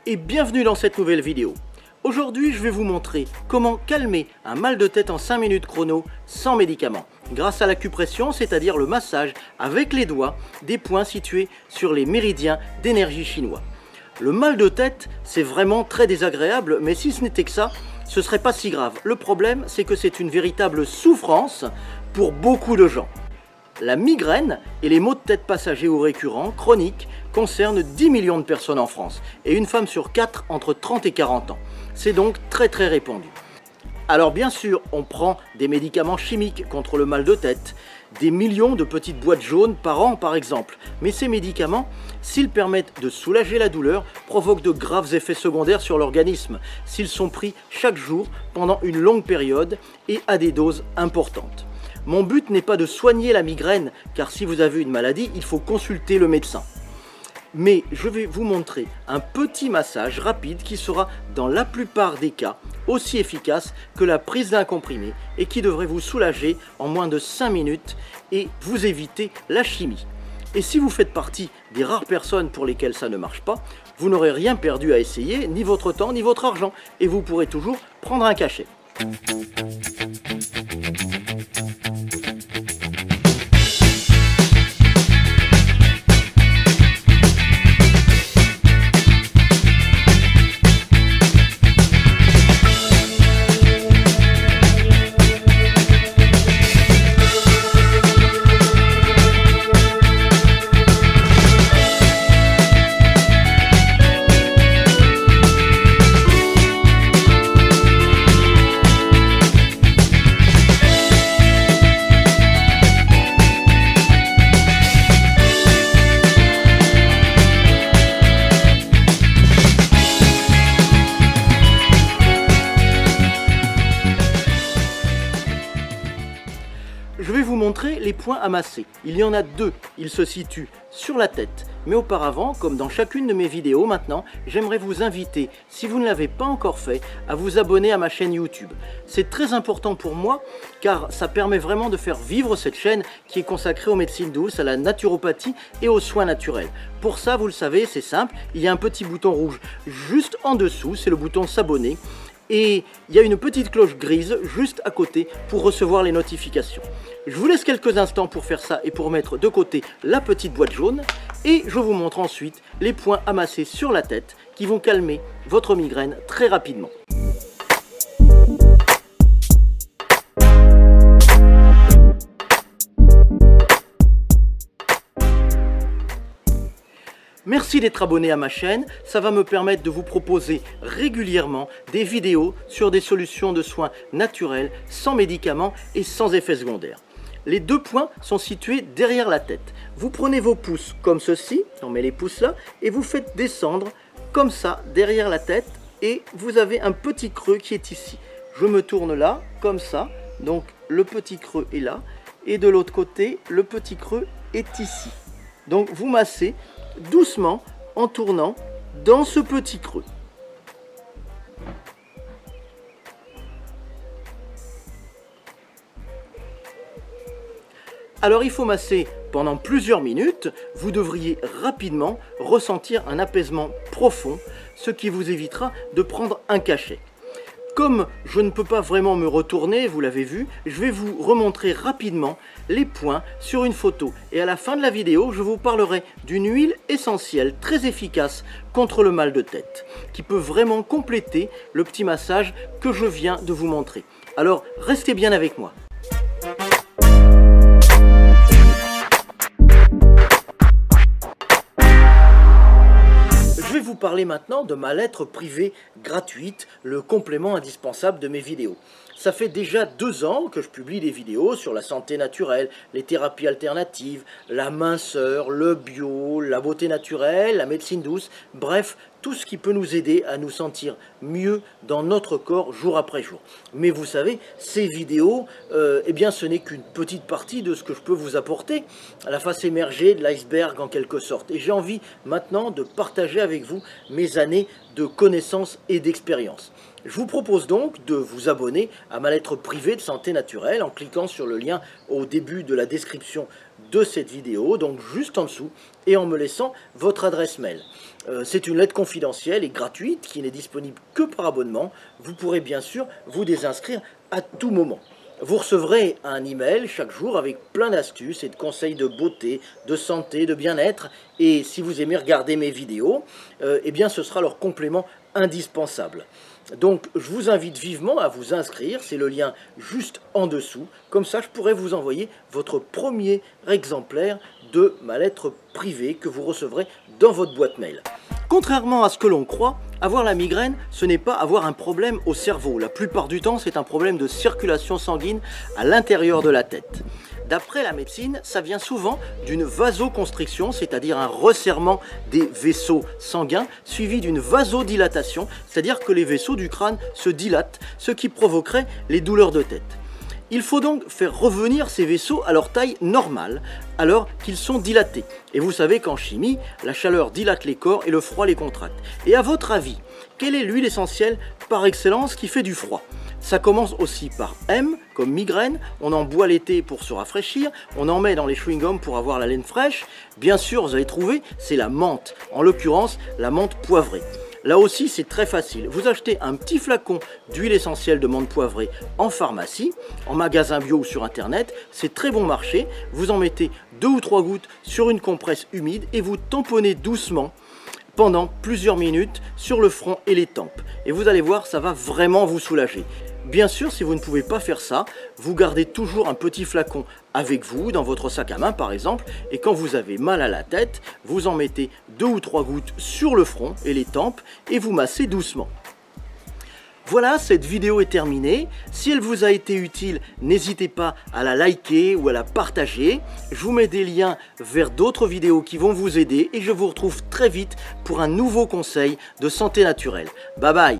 et bienvenue dans cette nouvelle vidéo. Aujourd'hui, je vais vous montrer comment calmer un mal de tête en 5 minutes chrono sans médicaments, grâce à l'acupression, c'est-à-dire le massage avec les doigts des points situés sur les méridiens d'énergie chinois. Le mal de tête, c'est vraiment très désagréable, mais si ce n'était que ça, ce serait pas si grave. Le problème, c'est que c'est une véritable souffrance pour beaucoup de gens. La migraine et les maux de tête passagers ou récurrents, chroniques, concernent 10 millions de personnes en France et une femme sur 4 entre 30 et 40 ans. C'est donc très répandu. Alors bien sûr, on prend des médicaments chimiques contre le mal de tête, des millions de petites boîtes jaunes par an par exemple. Mais ces médicaments, s'ils permettent de soulager la douleur, provoquent de graves effets secondaires sur l'organisme, s'ils sont pris chaque jour pendant une longue période et à des doses importantes. Mon but n'est pas de soigner la migraine, car si vous avez une maladie, il faut consulter le médecin. Mais je vais vous montrer un petit massage rapide qui sera dans la plupart des cas aussi efficace que la prise d'un comprimé et qui devrait vous soulager en moins de 5 minutes et vous éviter la chimie. Et si vous faites partie des rares personnes pour lesquelles ça ne marche pas, vous n'aurez rien perdu à essayer, ni votre temps, ni votre argent, et vous pourrez toujours prendre un cachet. Je vais vous montrer les points à masser. Il y en a deux. Ils se situent sur la tête. Mais auparavant, comme dans chacune de mes vidéos maintenant, j'aimerais vous inviter, si vous ne l'avez pas encore fait, à vous abonner à ma chaîne YouTube. C'est très important pour moi car ça permet vraiment de faire vivre cette chaîne qui est consacrée aux médecines douces, à la naturopathie et aux soins naturels. Pour ça, vous le savez, c'est simple, il y a un petit bouton rouge juste en dessous, c'est le bouton s'abonner. Et il y a une petite cloche grise juste à côté pour recevoir les notifications. Je vous laisse quelques instants pour faire ça et pour mettre de côté la petite boîte jaune. Et je vous montre ensuite les points amassés sur la tête qui vont calmer votre migraine très rapidement. Merci d'être abonné à ma chaîne, ça va me permettre de vous proposer régulièrement des vidéos sur des solutions de soins naturels, sans médicaments et sans effets secondaires. Les deux points sont situés derrière la tête. Vous prenez vos pouces comme ceci, on met les pouces là, et vous faites descendre comme ça derrière la tête et vous avez un petit creux qui est ici. Je me tourne là, comme ça, donc le petit creux est là, et de l'autre côté, le petit creux est ici. Donc vous massez doucement en tournant dans ce petit creux. Alors il faut masser pendant plusieurs minutes, vous devriez rapidement ressentir un apaisement profond, ce qui vous évitera de prendre un cachet. Comme je ne peux pas vraiment me retourner, vous l'avez vu, je vais vous remontrer rapidement les points sur une photo. Et à la fin de la vidéo, je vous parlerai d'une huile essentielle très efficace contre le mal de tête, qui peut vraiment compléter le petit massage que je viens de vous montrer. Alors, restez bien avec moi. Je vais vous parler maintenant de ma lettre privée gratuite, le complément indispensable de mes vidéos. Ça fait déjà 2 ans que je publie des vidéos sur la santé naturelle, les thérapies alternatives, la minceur, le bio, la beauté naturelle, la médecine douce, bref, tout ce qui peut nous aider à nous sentir mieux dans notre corps jour après jour. Mais vous savez, ces vidéos, eh bien ce n'est qu'une petite partie de ce que je peux vous apporter, à la face émergée de l'iceberg en quelque sorte. Et j'ai envie maintenant de partager avec vous mes années de connaissances et d'expérience. Je vous propose donc de vous abonner à ma lettre privée de santé naturelle en cliquant sur le lien au début de la description de cette vidéo, donc juste en dessous, et en me laissant votre adresse mail. C'est une lettre confidentielle et gratuite qui n'est disponible que par abonnement. Vous pourrez bien sûr vous désinscrire à tout moment. Vous recevrez un email chaque jour avec plein d'astuces et de conseils de beauté, de santé, de bien-être. Et si vous aimez regarder mes vidéos, eh bien ce sera leur complément indispensable. Donc je vous invite vivement à vous inscrire, c'est le lien juste en dessous. Comme ça je pourrai vous envoyer votre premier exemplaire de ma lettre privée que vous recevrez dans votre boîte mail. Contrairement à ce que l'on croit, avoir la migraine, ce n'est pas avoir un problème au cerveau. La plupart du temps, c'est un problème de circulation sanguine à l'intérieur de la tête. D'après la médecine, ça vient souvent d'une vasoconstriction, c'est-à-dire un resserrement des vaisseaux sanguins, suivi d'une vasodilatation, c'est-à-dire que les vaisseaux du crâne se dilatent, ce qui provoquerait les douleurs de tête. Il faut donc faire revenir ces vaisseaux à leur taille normale, alors qu'ils sont dilatés. Et vous savez qu'en chimie, la chaleur dilate les corps et le froid les contracte. Et à votre avis, quelle est l'huile essentielle par excellence qui fait du froid? Ça commence aussi par M, comme migraine, on en boit l'été pour se rafraîchir, on en met dans les chewing-gums pour avoir la laine fraîche. Bien sûr, vous allez trouver, c'est la menthe, en l'occurrence la menthe poivrée. Là aussi, c'est très facile. Vous achetez un petit flacon d'huile essentielle de menthe poivrée en pharmacie, en magasin bio ou sur internet. C'est très bon marché. Vous en mettez 2 ou 3 gouttes sur une compresse humide et vous tamponnez doucement pendant plusieurs minutes sur le front et les tempes. Et vous allez voir, ça va vraiment vous soulager. Bien sûr, si vous ne pouvez pas faire ça, vous gardez toujours un petit flacon avec vous, dans votre sac à main par exemple, et quand vous avez mal à la tête, vous en mettez 2 ou 3 gouttes sur le front et les tempes et vous massez doucement. Voilà, cette vidéo est terminée. Si elle vous a été utile, n'hésitez pas à la liker ou à la partager. Je vous mets des liens vers d'autres vidéos qui vont vous aider et je vous retrouve très vite pour un nouveau conseil de santé naturelle. Bye bye!